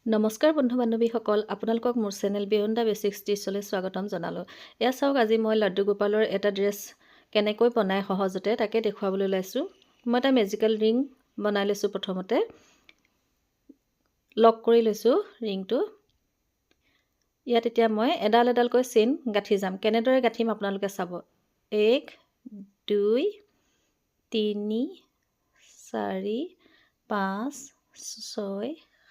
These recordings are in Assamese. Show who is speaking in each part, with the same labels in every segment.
Speaker 1: নমস্কাৰ বন্ধু বান্ধৱীসকল, আপোনালোকক মোৰ চেনেল বিয়ণ্ড দ্য বেচিক্স টিপছলৈ স্বাগতম জনালোঁ। এয়া চাওক, আজি মই লাড্ডু গোপালৰ এটা ড্ৰেছ কেনেকৈ বনাই সহজতে তাকে দেখুৱাবলৈ ওলাইছোঁ। মই এটা মেজিকেল ৰিং বনাই লৈছোঁ। প্ৰথমতে লক কৰি লৈছোঁ ৰিংটো। ইয়াত এতিয়া মই এডাল এডালকৈ চেইন গাঁঠি যাম। কেনেদৰে গাঁঠিম আপোনালোকে চাব। 1 2 3 4 5 6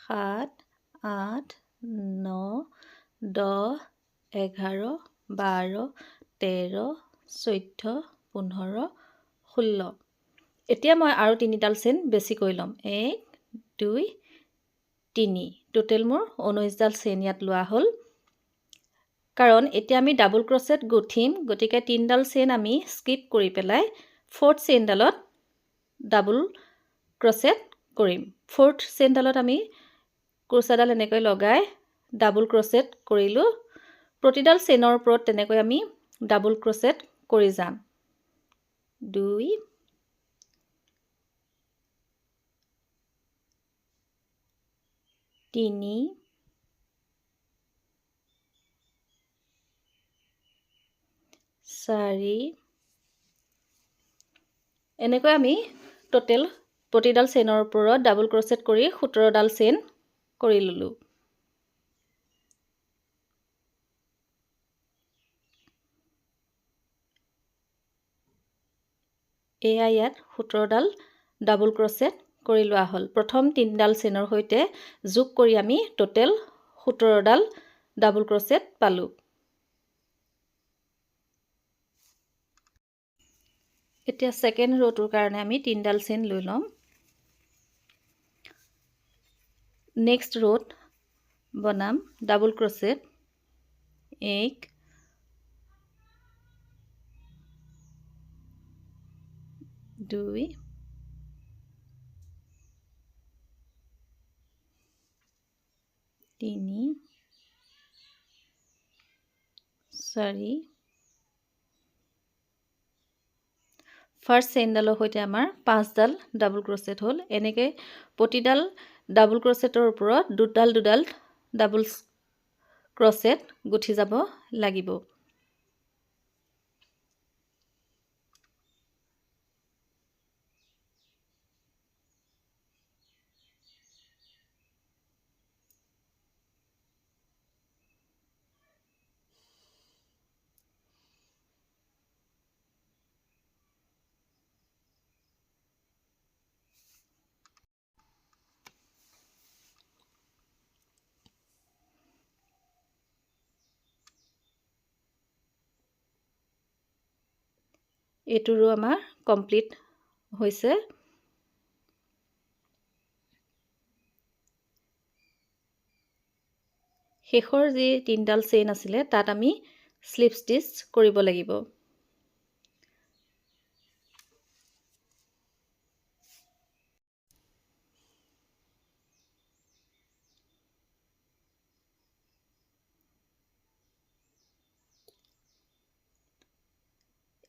Speaker 1: 7 8 9 10 11 12 13 14 15 16। এতিয়া মই আৰু তিনিডাল চেইন বেছিকৈ ল'ম। 1 2 3। টোটেল মোৰ 19ডাল চেইন ইয়াত লোৱা হ'ল। কাৰণ এতিয়া আমি ডাবল ক্ৰচেট গুঠিম, গতিকে 3ডাল চেইন আমি স্কিপ কৰি পেলাই 4th চেইনডালত ডাবল ক্ৰচেট কৰিম। 4th চেইনডালত আমি কুৰ্চাডাল এনেকৈ লগাই ডাবল ক্ৰচেট কৰিলোঁ। প্ৰতিডাল চেইনৰ ওপৰত তেনেকৈ আমি ডাবল ক্ৰচেট কৰি যাম। 2 3 4। এনেকৈ আমি টোটেল প্ৰতিডাল চেইনৰ ওপৰত ডাবল ক্ৰচেট কৰি 17ডাল চেইন কৰি ল'লোঁ। এয়া ইয়াত 17ডাল ডাবল ক্ৰচেট কৰি লোৱা হ'ল। প্ৰথম 3ডাল চেইনৰ সৈতে যোগ কৰি আমি টোটেল 17ডাল ডাবল ক্ৰচেট পালোঁ। এতিয়া ছেকেণ্ড ৰ'টোৰ কাৰণে আমি 3ডাল চেইন লৈ ল'ম। নেক্সট ৰ'ত বনাম ডাবল ক্ৰচেট। 1 2 3 4। ফাৰ্ষ্ট চেইনডালৰ সৈতে আমাৰ 5ডাল ডাবল ক্ৰচেট হ'ল। এনেকৈ প্ৰতিডাল ডাবল ক্ৰচেটৰ ওপৰত দুডাল দুডাল ডাবল ক্ৰচেট গুঠি যাব লাগিব। এইটো ৰ' আমাৰ কমপ্লিট হৈছে। শেষৰ যি 3ডাল চেইন আছিলে তাত আমি স্লিপ ষ্টিচ কৰিব লাগিব।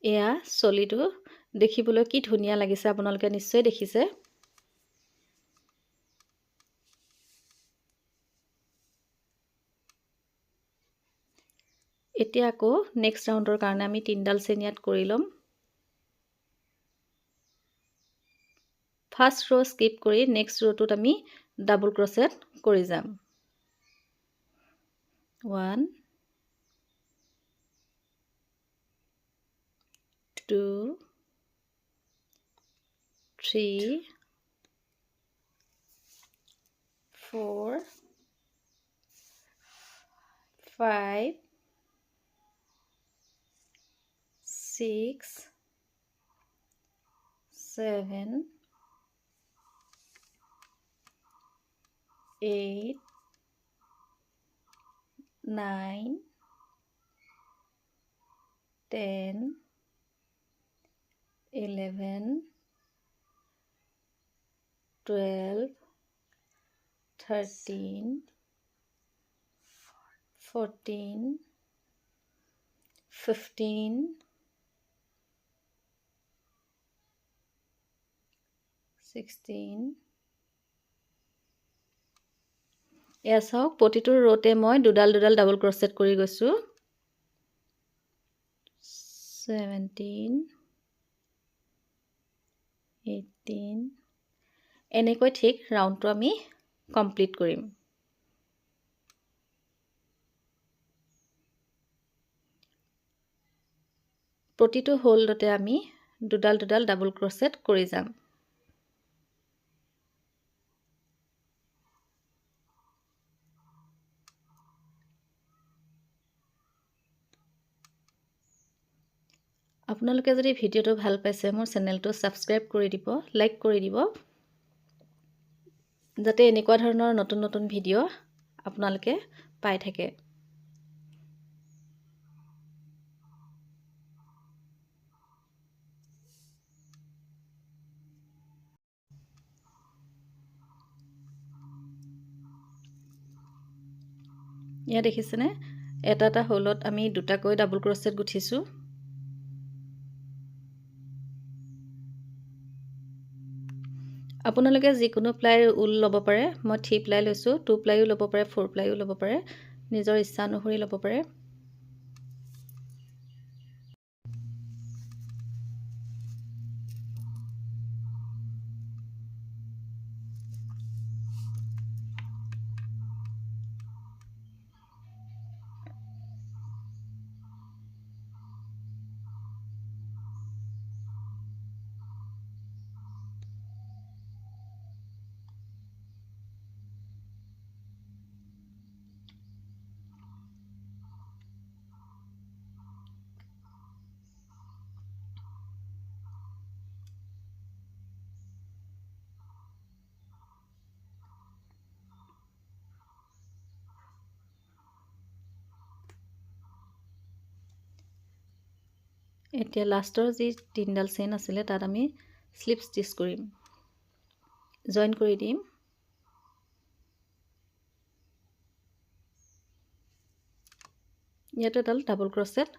Speaker 1: এয়া চলিটো দেখিবলৈ কি ধুনীয়া লাগিছে, আপোনালোকে নিশ্চয় দেখিছে। এতিয়া আকৌ নেক্সট ৰাউণ্ডৰ কাৰণে আমি 3ডাল চেইন ইয়াত কৰি ল'ম। ফাৰ্ষ্ট ৰ' স্কিপ কৰি নেক্সট ৰ'টোত আমি ডাবল ক্ৰচেট কৰি যাম। 1 2 3 4 5 6 7 8 9 10 11 12 13 14 15 16। এয়া চাওক প্ৰতিটো ৰ'তে মই দুডাল দুডাল ডাবল ক্ৰচেট কৰি গৈছোঁ 17 18 এনেকৈ ঠিক ৰাউণ্ডটো আমি কমপ্লিট কৰিম প্ৰতিটো হোল্ডতে আমি দুডাল দুডাল ডাবল ক্ৰচেট কৰি যাম আপোনালোকে যদি ভিডিওটো ভাল পাইছে মোৰ চেনেলটো সাবস্ক্ৰাইব কৰি দিব লাইক কৰি দিব যাতে এনেকুৱা ধৰণৰ নতুন নতুন ভিডিও আপোনালোকে পাই থাকে ইয়া দেখিছেনে এটা এটা হোলত আমি দুটাকৈ ডাবল ক্ৰচেট গুঠিছো আপোনালোকে যিকোনো প্লাইৰ উল ল'ব পাৰে মই 3 প্লাই লৈছো 2 প্লাইও ল'ব পাৰে 4 প্লাইও ল'ব পাৰে নিজৰ ইচ্ছা অনুসৰি ল'ব পাৰে এতিয়া লাষ্টৰ যি তিনডাল চেইন আছিল তাত আমি স্লিপ ষ্টিচ কৰিম জয়েন কৰি দিম ইয়াতে এডাল ডাবল ক্ৰচেট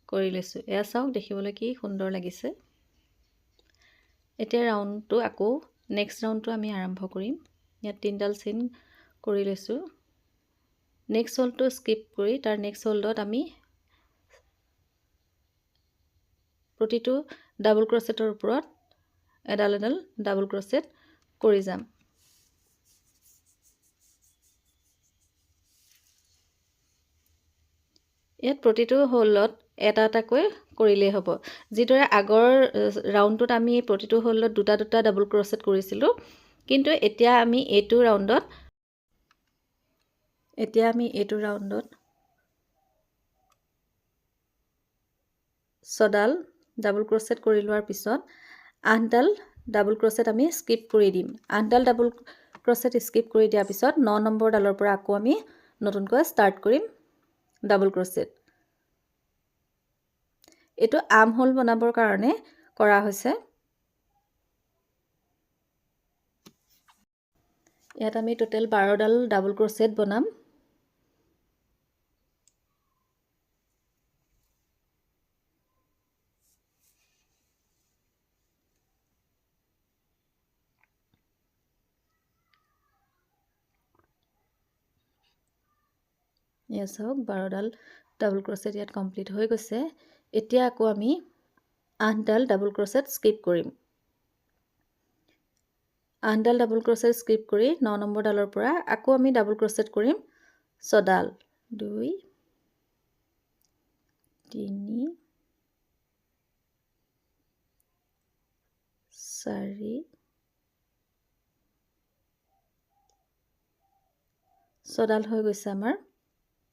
Speaker 1: কৰি লৈছো এয়া চাওক দেখিবলৈ কি সুন্দৰ লাগিছে এতিয়া ৰাউণ্ডটো আকৌ নেক্সট ৰাউণ্ডটো আমি আৰম্ভ কৰিম ইয়াত তিনডাল চেইন কৰি লৈছো নেক্সট হোল্ডটো স্কিপ কৰি তাৰ নেক্সট হোল্ডত আমি প্ৰতিটো ডাবল ক্ৰচেটৰ ওপৰত এডাল এডাল ডাবল ক্ৰচেট কৰি যাম ইয়াত প্ৰতিটো হোল্ডত এটা এটাকৈ কৰিলেই হ'ব যিদৰে আগৰ ৰাউণ্ডটোত আমি প্ৰতিটো হোল্ডত দুটা দুটা ডাবল ক্ৰচেট কৰিছিলো কিন্তু এতিয়া আমি এইটো ৰাউণ্ডত ছডাল ডাবল ক্ৰচেট কৰি লোৱাৰ পিছত 8ডাল ডাবল ক্ৰচেট আমি স্কিপ কৰি দিম 8ডাল ডাবল ক্ৰচেট স্কিপ কৰি দিয়াৰ পিছত 9 নম্বৰ ডালৰ পৰা আকৌ আমি নতুনকৈ ষ্টাৰ্ট কৰিম ডাবল ক্ৰচেট এটো আৰ্ম হোল বনাবৰ কাৰণে কৰা হৈছে ইয়াত আমি টোটাল 12ডাল ডাবল ক্ৰচেট বনাম Yes, হওক 12ডাল ডাবল ক্ৰচেট ইয়াত কমপ্লিট হৈ গৈছে এতিয়া আকৌ আমি 8ডাল ডাবল ক্ৰচেট স্কিপ কৰিম 8ডাল ডাবল ক্ৰচেট স্কিপ কৰি 9 নম্বৰ ডালৰ পৰা আকৌ আমি ডাবল ক্ৰচেট কৰিম 6ডাল 2 3 4 6ডাল হৈ গৈছে আমাৰ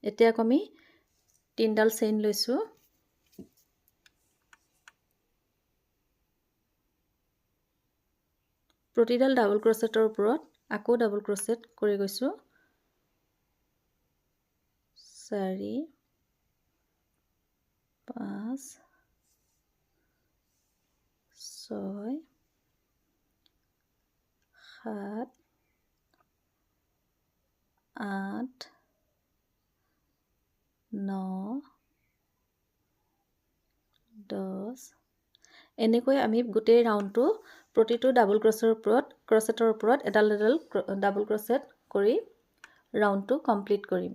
Speaker 1: এতিয়া আকৌ আমি তিনডাল চেইন লৈছো প্ৰতিডাল ডাবল ক্ৰচেটৰ ওপৰত আকৌ ডাবল ক্ৰচেট কৰি গৈছো 4 5 6 7 8 9 10 এনেকৈ আমি গোটেই ৰাউণ্ডটো প্ৰতিটো ডাবল ক্ৰচেটৰ ওপৰত এডাল এডাল ডাবল ক্ৰচেট কৰি ৰাউণ্ডটো কমপ্লিট কৰিম।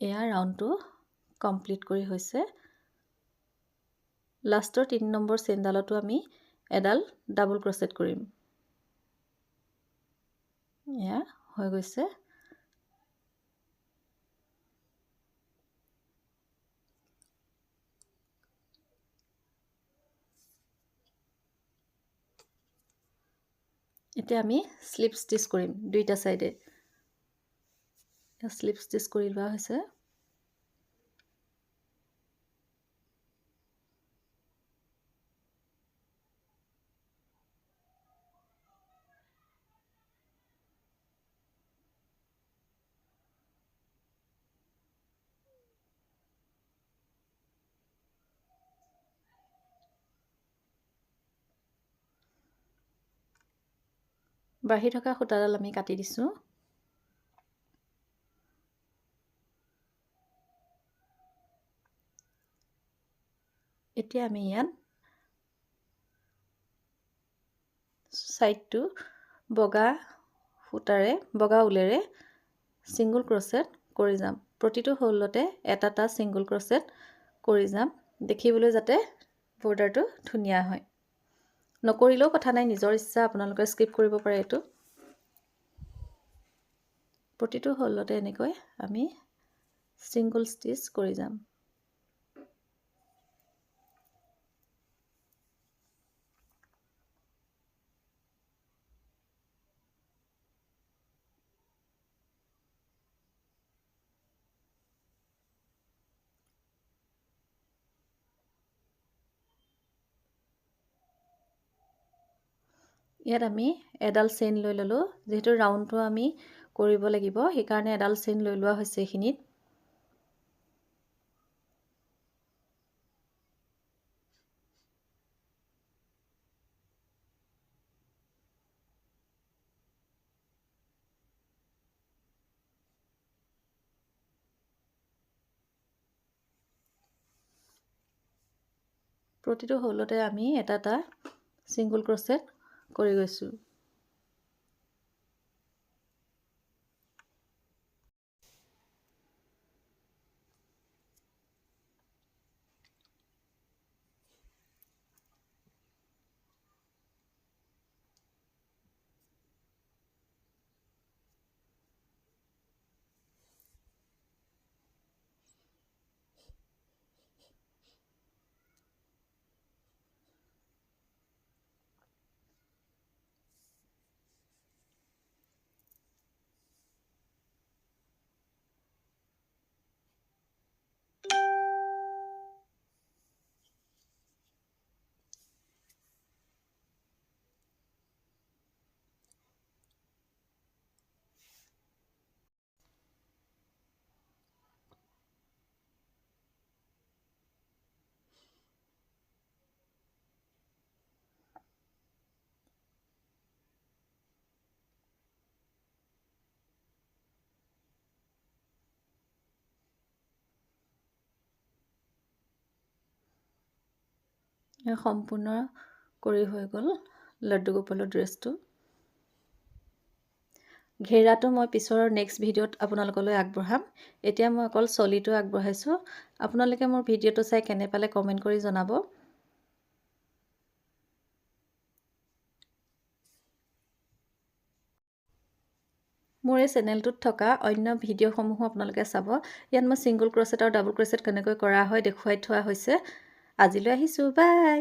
Speaker 1: এয়া ৰাউণ্ডটো কমপ্লিট কৰি হৈছে। লাষ্টৰ 3 নম্বৰ চেইনডালতো আমি এডাল ডাবল ক্ৰচেট কৰিম। এয়া হৈ গৈছে। এতিয়া আমি স্লিপ ষ্টিচ কৰিম দুইটা চাইডে। স্লিপ ষ্টিচ কৰি লোৱা হৈছে। বাঢ়ি থকা সূতাডাল আমি কাটি দিছোঁ। এতিয়া আমি ইয়াত সাইডটো বগা সূতাৰে বগা উলেৰে সিঙ্গল ক্ৰচেট কৰি যাম। প্ৰতিটো হোলতে এটা সিঙ্গল ক্ৰচেট কৰি যাম, দেখিবলৈ যাতে বৰ্ডাৰটো ধুনীয়া হয়। নকৰিলেও কথা নাই, নিজৰ ইচ্ছা, আপোনালোকে স্কিপ কৰিব পাৰে এইটো। প্ৰতিটো হোলতে এনেকৈ আমি সিঙ্গল ষ্টিচ কৰি যাম। ইয়াত আমি এডাল চেইন লৈ ললোঁ, যেহেতু ৰাউণ্ডটো আমি কৰিব লাগিব সেইকাৰণে এডাল চেইন লৈ লোৱা হৈছে এইখিনিত। প্ৰতিটো হোলতে আমি এটা সিঙ্গল ক্ৰচেট কৰি গৈছোঁ। সম্পূৰ্ণ কৰি হৈ গ'ল লাড্ডু গোপালৰ ড্ৰেছটো। ঘেৰাটো মই পিছৰ নেক্সট ভিডিঅ'ত আপোনালোকলৈ আগবঢ়াম। এতিয়া মই অকল চলিটো আগবঢ়াইছোঁ। আপোনালোকে মোৰ ভিডিঅ'টো চাই কেনে পালে কমেণ্ট কৰি জনাব। মোৰ এই চেনেলটোত থকা অন্য ভিডিঅ'সমূহো আপোনালোকে চাব। ইয়াত মই ছিংগল ক্ৰচেট আৰু ডাবল ক্ৰচেট কেনেকৈ কৰা হয় দেখুৱাই থোৱা হৈছে। আজিলৈ আহিছোঁ, বাই।